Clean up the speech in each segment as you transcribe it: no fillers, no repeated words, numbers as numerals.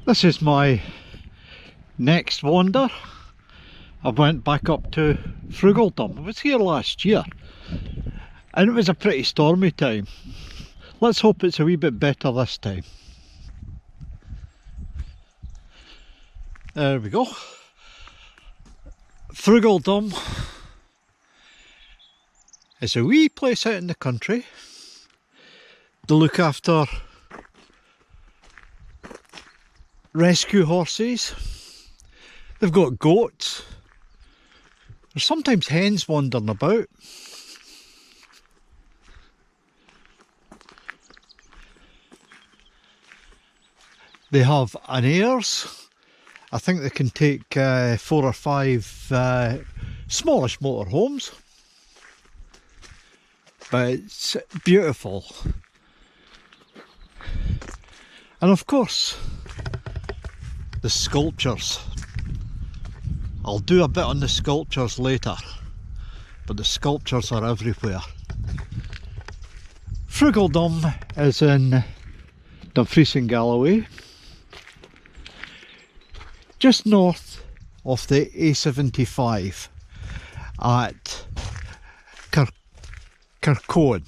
This is my next wander. I went back up to Frugaldom. I was here last year and it was a pretty stormy time. Let's hope it's a wee bit better this time. There we go. Frugaldom is a wee place out in the country. They look after rescue horses. They've got goats. There's sometimes hens wandering about. They have an Aires. I think they can take 4 or 5 smallish motorhomes. But it's beautiful. And of course, the sculptures. I'll do a bit on the sculptures later, but the sculptures are everywhere. Frugaldom is in Dumfries and Galloway, just north of the A75 at Kirkcoan.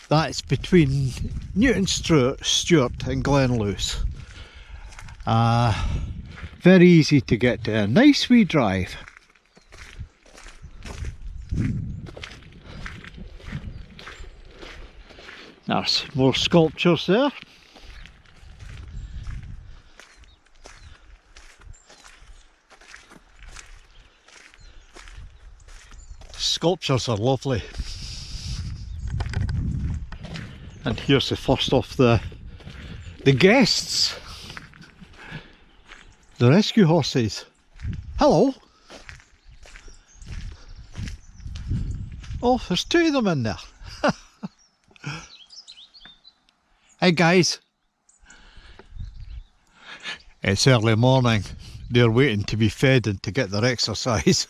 That's between Newton Stewart and Glenluce. Very easy to get to. A nice wee drive. There's more sculptures there. The sculptures are lovely. And here's the first of the guests. The rescue horses. Hello. Oh, there's 2 of them in there. Hey guys. It's early morning. They're waiting to be fed and to get their exercise.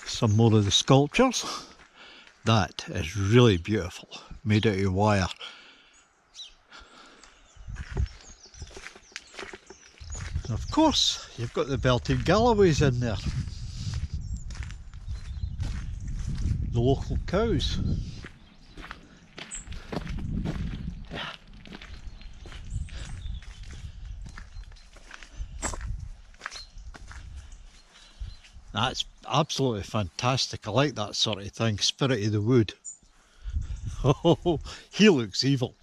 Some more of the sculptures. That is really beautiful, made out of wire. And of course, you've got the belted Galloways in there. The local cows. That's absolutely fantastic. I like that sort of thing. Spirit of the wood. Oh, he looks evil.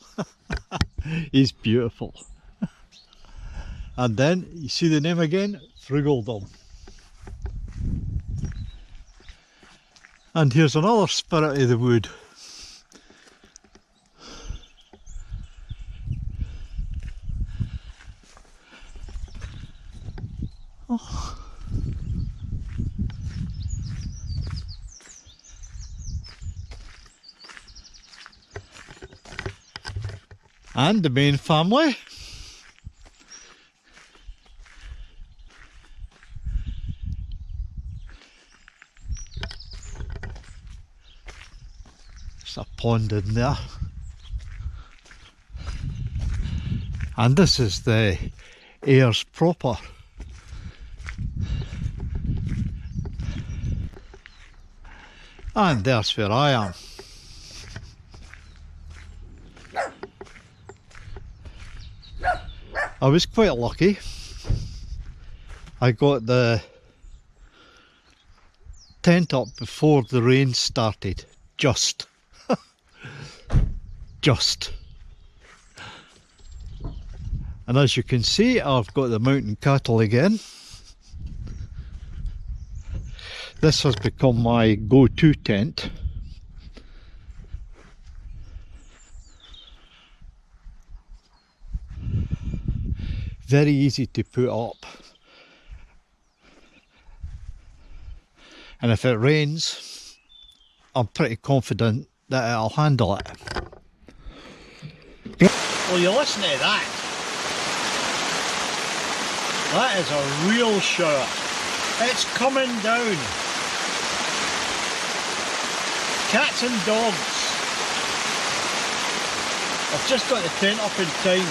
He's beautiful. And then you see the name again, Frugaldom. And here's another spirit of the wood. Oh. And the main family. There's a pond in there. And this is the Aires proper. And there's where I am. I was quite lucky. I got the tent up before the rain started. Just. Just. And as you can see, I've got the mountain cattle again. This has become my go-to tent. Very easy to put up, and if it rains, I'm pretty confident that it'll handle it. Well, you listen to that. That is a real shower. It's coming down. Cats and dogs. I've just got the tent up in time.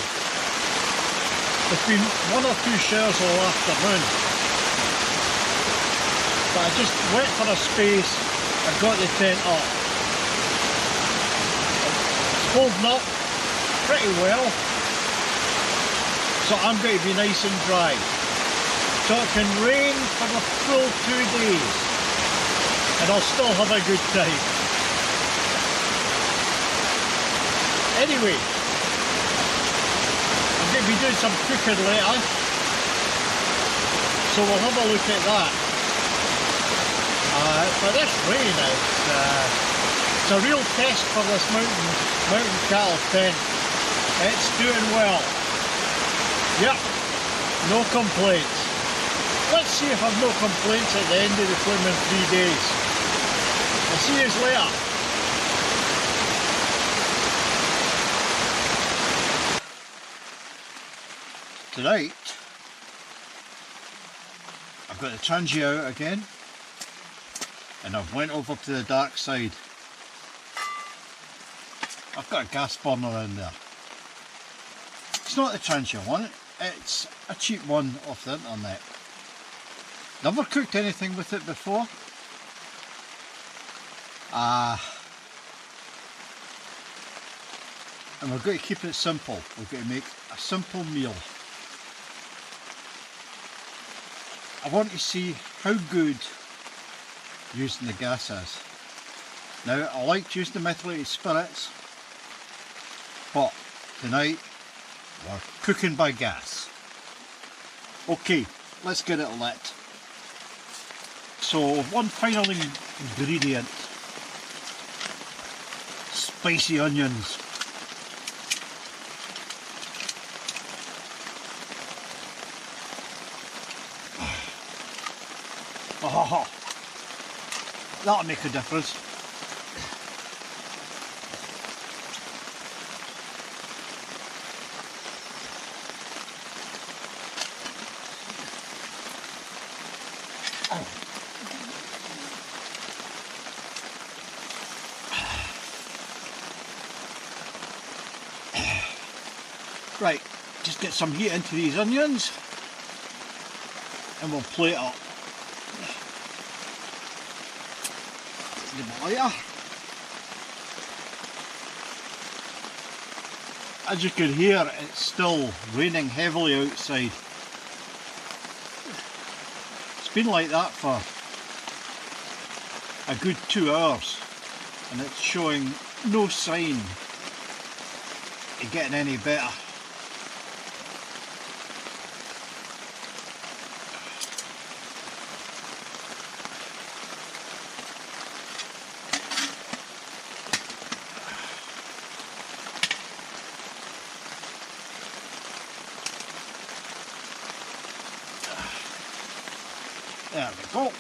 There's been one or two showers all afternoon. But I just went for a space and got the tent up. It's holding up pretty well. So I'm going to be nice and dry. So it can rain for the full 2 days and I'll still have a good time. Anyway, I'm going to be doing some cooking later, so we'll have a look at that. But this rain it's a real test for this mountain cattle tent. It's doing well. Yep, no complaints. Let's see if I've no complaints at the end of the flimming 3 days. I'll see you later. Tonight, I've got the Trangia out again, and I've went over to the dark side. I've got a gas burner in there. It's not the Trangia one, it's a cheap one off the internet. Never cooked anything with it before. And we're going to keep it simple. We're going to make a simple meal. I want to see how good using the gas is. Now, I like using the methylated spirits, but tonight we're cooking by gas. Okay, let's get it lit. So, one final ingredient, spicy onions. Oh, that'll make a difference. Right, just get some heat into these onions and we'll plate up. Give it lighter. As you can hear, it's still raining heavily outside. It's been like that for a good 2 hours and it's showing no sign of getting any better. There we go.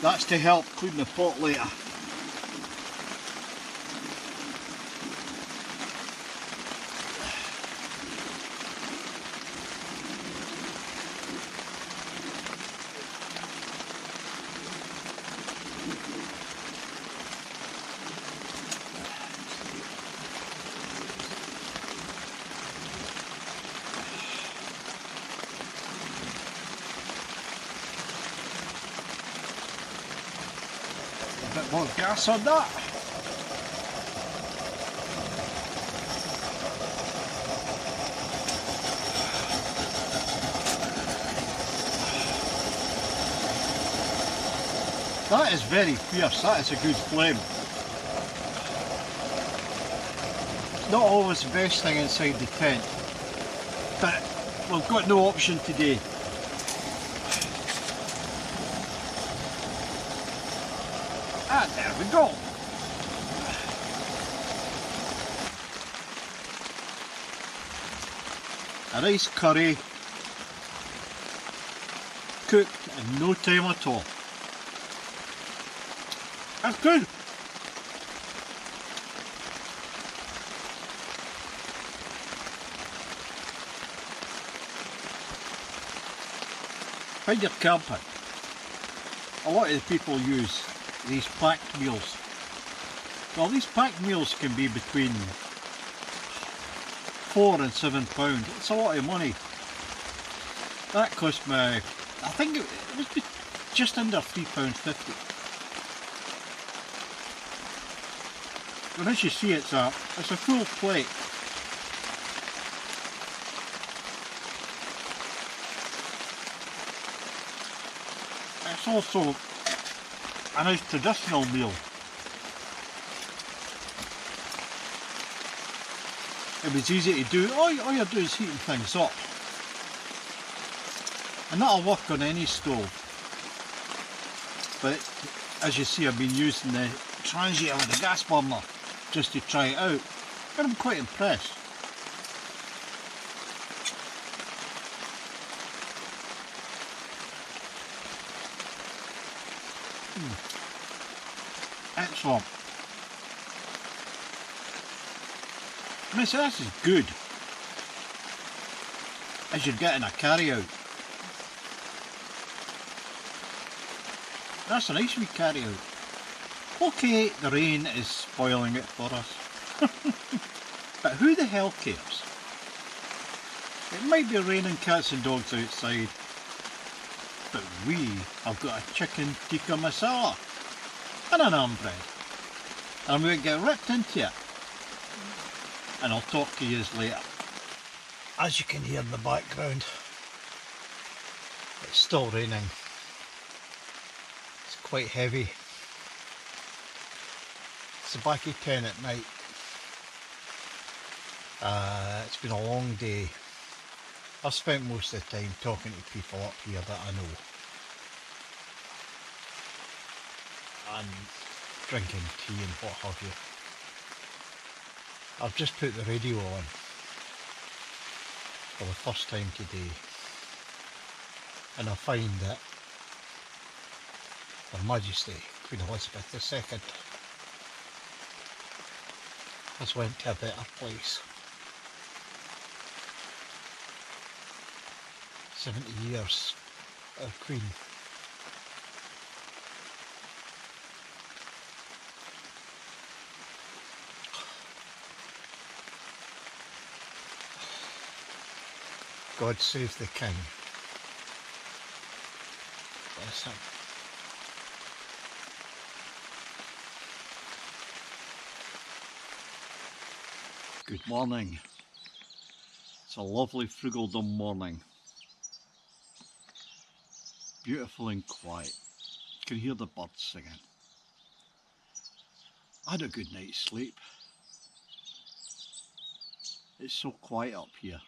That's to help clean the pot later. A bit more gas on that. That is very fierce, that is a good flame. It's not always the best thing inside the tent, but we've got no option today. And there we go. A nice curry, cooked in no time at all. That's good. When you're camping, a lot of the people use these packed meals. Well, these packed meals can be between £4 and £7. It's a lot of money. That cost me, I think it was just under £3.50. And as you see, it's a full plate. It's also a nice traditional meal. It was easy to do. All you're doing is heating things up. And that'll work on any stove. But as you see, I've been using the Trangia with the gas burner just to try it out. And I'm quite impressed. Excellent. I mean, so this is good as you're getting a carry out. That's a nice wee carry out. Okay, the rain is spoiling it for us. But who the hell cares? It might be raining cats and dogs outside, but we have got a chicken tikka masala and an naan bread. And I'm going to get ripped into it. And I'll talk to you later. As you can hear in the background, it's still raining. It's quite heavy. It's back at 10 at night. It's been a long day. I've spent most of the time talking to people up here that I know. And drinking tea and what have you. I've just put the radio on for the first time today, and I find that Her Majesty Queen Elizabeth II has went to a better place. 70 years of Queen. God save the King. Bless him. Good morning. It's a lovely Frugaldom morning. Beautiful and quiet. You can hear the birds singing. I had a good night's sleep. It's so quiet up here.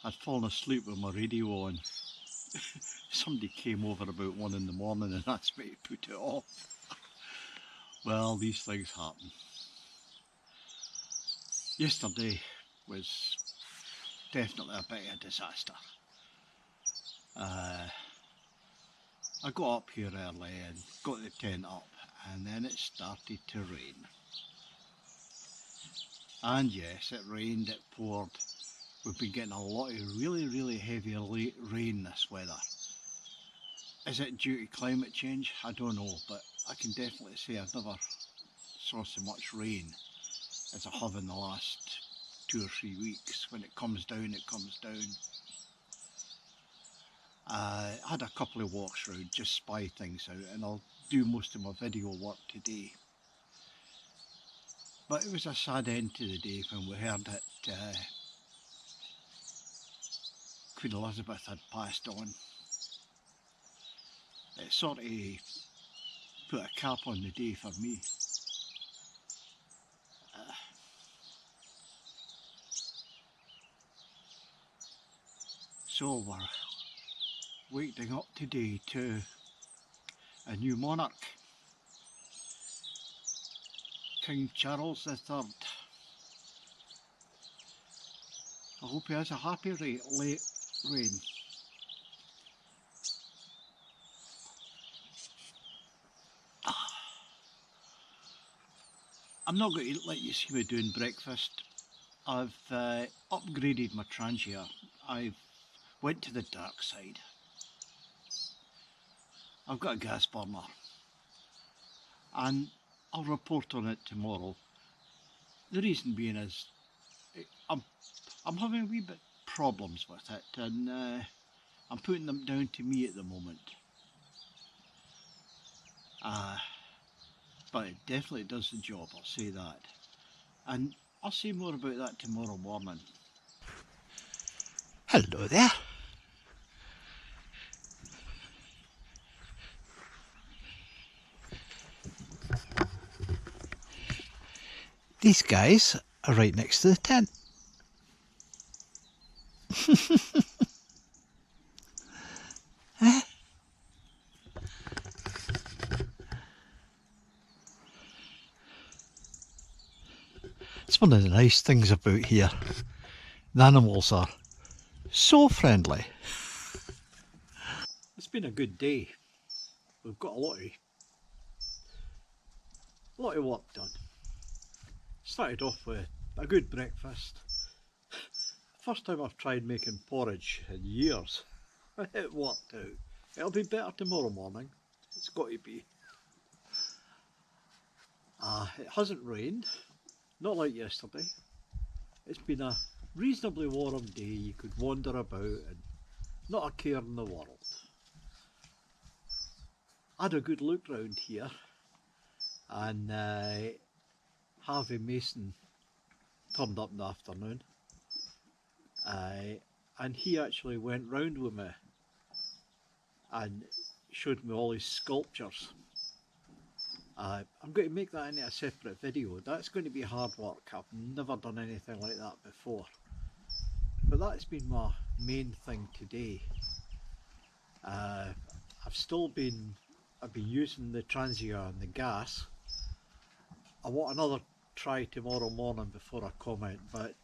I'd fallen asleep with my radio on. Somebody came over about 1 in the morning and asked me to put it off. Well, these things happen. Yesterday was definitely a bit of a disaster. I got up here early and got the tent up, and then it started to rain. And yes, it rained, it poured. We've been getting a lot of really heavy rain this weather. Is it due to climate change? I don't know, but I can definitely say I've never saw so much rain as I have in the last 2 or 3 weeks. When it comes down, it comes down. I had a couple of walks round, just spy things out, and I'll do most of my video work today. But it was a sad end to the day when we heard that Queen Elizabeth had passed on. It sort of put a cap on the day for me. So we're waking up today to a new monarch, King Charles III. I hope he has a happy late rain. I'm not going to let you see me doing breakfast. I've upgraded my Trangia. I've went to the dark side. I've got a gas burner and I'll report on it tomorrow. The reason being is I'm having a wee bit problems with it, and I'm putting them down to me at the moment. But it definitely does the job, I'll say that. And I'll say more about that tomorrow morning. Hello there. These guys are right next to the tent. It's one of the nice things about here. The animals are so friendly. It's been a good day. We've got a lot of work done. Started off with a good breakfast. First time I've tried making porridge in years. It worked out. It'll be better tomorrow morning. It's got to be. It hasn't rained, not like yesterday. It's been a reasonably warm day. You could wander about and not a care in the world. I had a good look round here, and Harvey Mason turned up in the afternoon, and he actually went round with me and showed me all his sculptures. I'm going to make that into a separate video. That's going to be hard work. I've never done anything like that before. But that's been my main thing today. I've been using the Trangia and the gas. I want another try tomorrow morning before I comment, but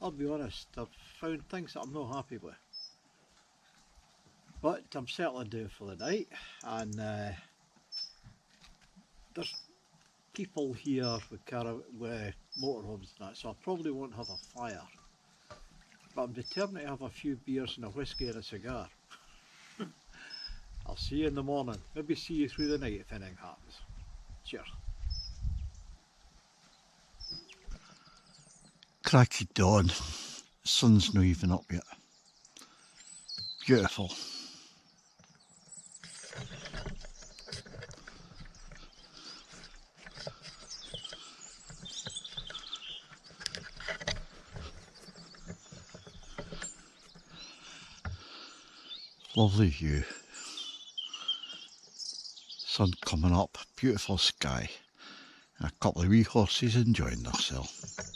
I'll be honest, I've found things that I'm not happy with. But I'm settling down for the night, and there's people here with motorhomes and that, so I probably won't have a fire. But I'm determined to have a few beers and a whiskey and a cigar. I'll see you in the morning. Maybe see you through the night if anything happens. Cheers. Cracky dawn. Sun's not even up yet. Beautiful. Lovely view. Sun coming up, beautiful sky, and a couple of wee horses enjoying themselves.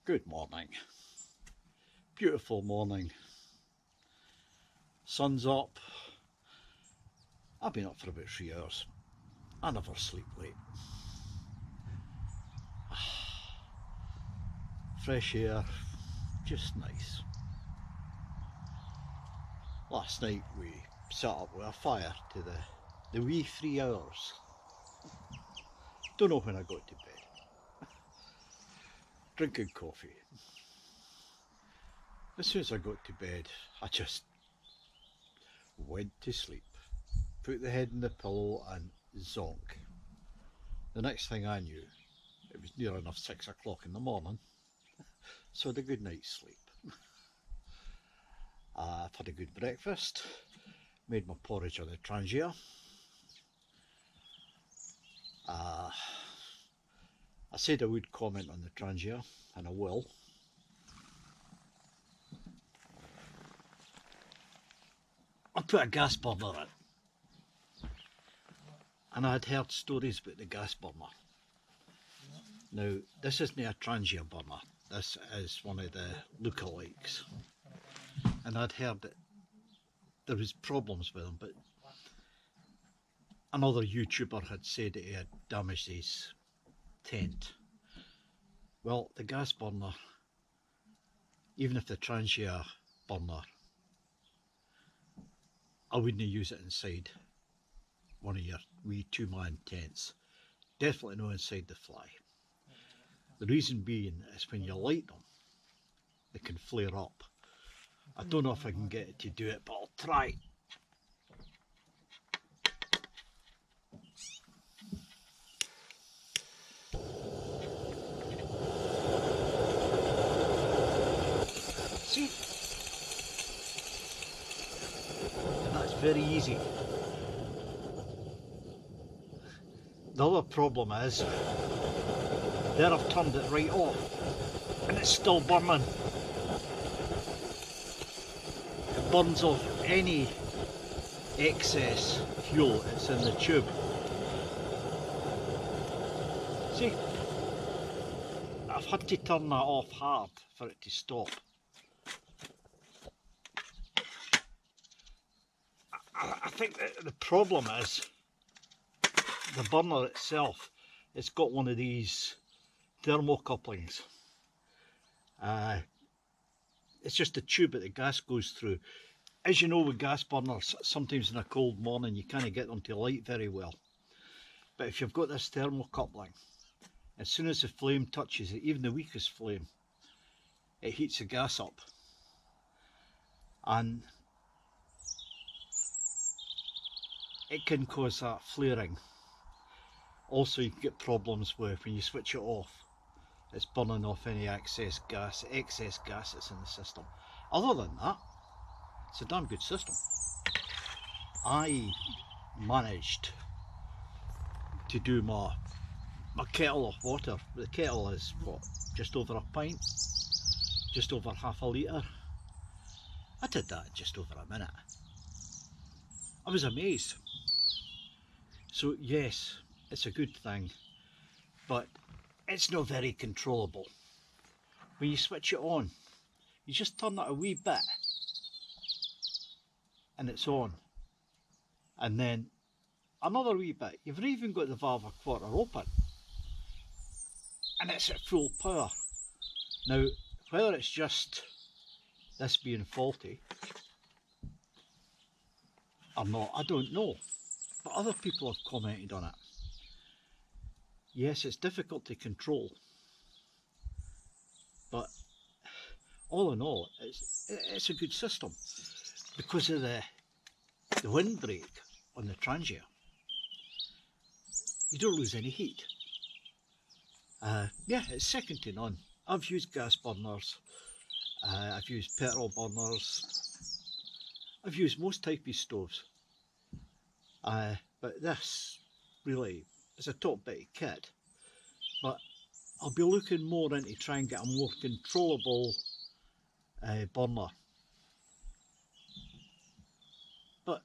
Good morning. Beautiful morning. Sun's up. I've been up for about 3 hours. I never sleep late. Fresh air, just nice. Last night we sat up with a fire to the wee 3 hours. Don't know when I got to bed. Drinking coffee. As soon as I got to bed, I just went to sleep. Put the head in the pillow and zonk. The next thing I knew, it was near enough 6 o'clock in the morning, so I had a good night's sleep. I've had a good breakfast, made my porridge on the Trangia. I said I would comment on the Trangia, and I will. I put a gas burner in, and I had heard stories about the gas burner. Now, this isn't a Trangia burner, this is one of the lookalikes. And I'd heard that there was problems with them, but another YouTuber had said that he had damaged his tent. Well, the gas burner, even if the Trangia burner, I wouldn't use it inside one of your wee two-man tents. Definitely not inside the fly. The reason being is when you light them, they can flare up. I don't know if I can get it to do it, but I'll try. See? And that's very easy. The other problem is, there I've turned it right off, and it's still burning. It burns off any excess fuel that's in the tube. See, I've had to turn that off hard for it to stop. I think that the problem is the burner itself. It's got one of these thermocouplings. It's just a tube that the gas goes through. As you know, with gas burners, sometimes in a cold morning you can't get them to light very well. But if you've got this thermocoupling, as soon as the flame touches it, even the weakest flame, it heats the gas up. And it can cause that flaring. Also, you can get problems with when you switch it off, it's burning off any excess gas that's in the system. Other than that, it's a damn good system. I managed to do my kettle of water. The kettle is what, just over a pint, just over half a litre. I did that in just over a minute. I was amazed. So yes, it's a good thing, but it's not very controllable. When you switch it on, you just turn it a wee bit and it's on, and then another wee bit. You've even got the valve a quarter open and it's at full power. Now, whether it's just this being faulty or not, I don't know, but other people have commented on it. Yes, it's difficult to control, but all in all, it's a good system because of the windbreak on the Trangia. You don't lose any heat. Yeah, it's second to none. I've used gas burners, I've used petrol burners, I've used most type of stoves, but this really is a top bit of kit. But I'll be looking more into trying to get a more controllable burner. But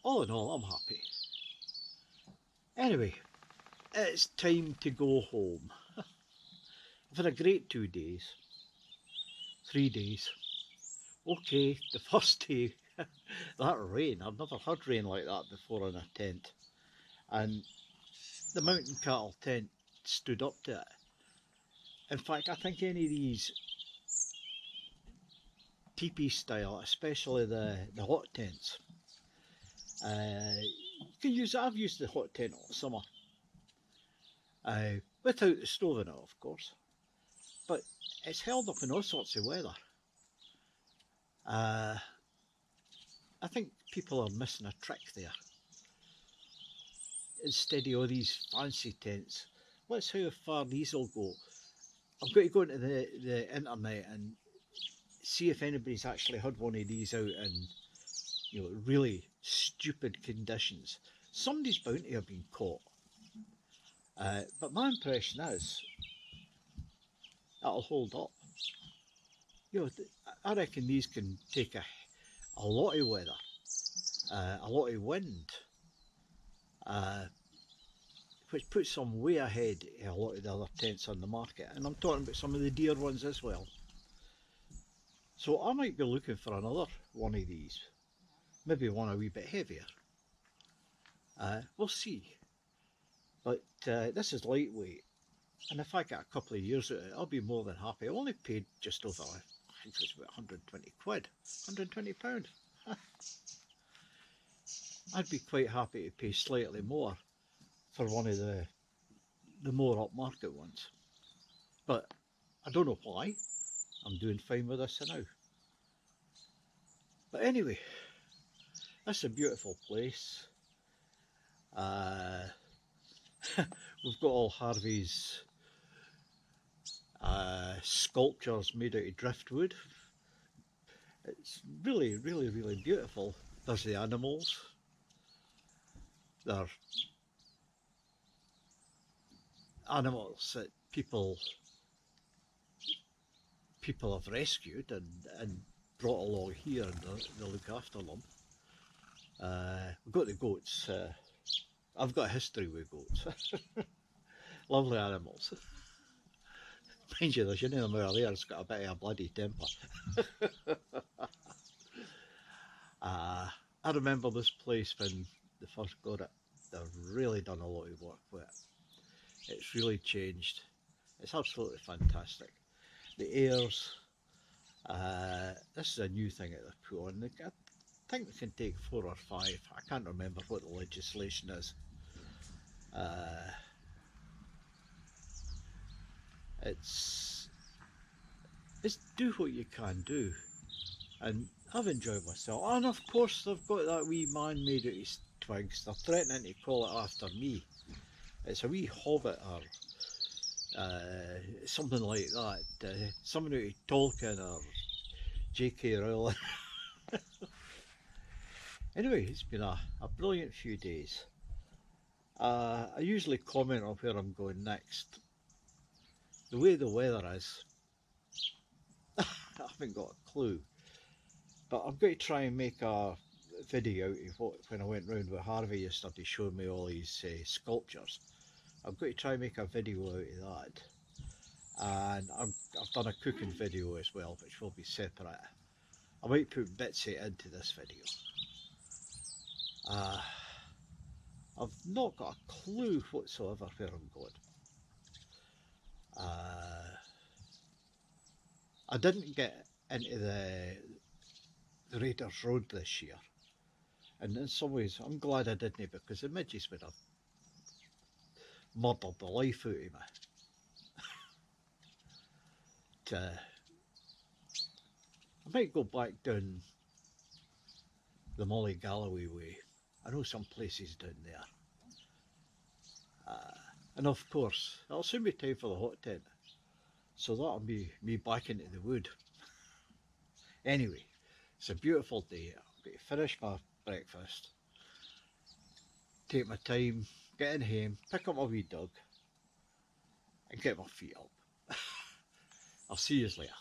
all in all, I'm happy. Anyway, it's time to go home. I've had a great 2 days, 3 days. Okay, the first day, that rain, I've never had rain like that before in a tent. And the mountain cattle tent stood up to it. In fact, I think any of these teepee style, especially the hot tents, you can use it. I've used the hot tent all summer, without the stove in it, of course, but it's held up in all sorts of weather. I think people are missing a trick there. Instead of all these fancy tents, let's see how far these will go. I've got to go into the internet and see if anybody's actually had one of these out in, you know, really stupid conditions. Somebody's bound to have been caught. But my impression is it'll hold up. You know, I reckon these can take a lot of weather, a lot of wind, which puts them way ahead of a lot of the other tents on the market. And I'm talking about some of the deer ones as well. So I might be looking for another one of these, maybe one a wee bit heavier. We'll see. But this is lightweight. And if I get a couple of years out of it, I'll be more than happy. I only paid just over, I think it was about 120 quid, £120. I'd be quite happy to pay slightly more for one of the more upmarket ones. But I don't know why. I'm doing fine with this now. But anyway, this is a beautiful place. We've got all Harvey's sculptures made out of driftwood. It's really, really, really beautiful. There's the animals. They're animals that people have rescued and brought along here, and they look after them. We've got the goats. I've got a history with goats. Lovely animals. Mind you, there's one of them over there that's got a bit of a bloody temper. I remember this place when they first got it. They've really done a lot of work with it. It's really changed. It's absolutely fantastic. The Aires, this is a new thing that they've put on. I think they can take 4 or 5. I can't remember what the legislation is. It's do what you can do, and I've enjoyed myself. And of course they've got that wee man made out of twigs. They're threatening to call it after me. It's a wee hobbit or something like that. Something out of Tolkien or J.K. Rowling. Anyway, it's been a brilliant few days. I usually comment on where I'm going next. The way the weather is, I haven't got a clue. But I'm going to try and make a video out of when I went round with Harvey yesterday showing me all these sculptures. I'm going to try and make a video out of that. And I've done a cooking video as well, which will be separate. I might put bits of it into this video. I've not got a clue whatsoever where I'm going. I didn't get into the Raiders Road this year, and in some ways I'm glad I didn't, because the midges would have murdered the life out of me. I might go back down the Molly Galloway way. I know some places down there. And of course, it'll soon be time for the hot tent. So that'll be me back into the wood. Anyway, it's a beautiful day. I'm going to finish my breakfast, take my time, get in home, pick up my wee dog, and get my feet up. I'll see you later.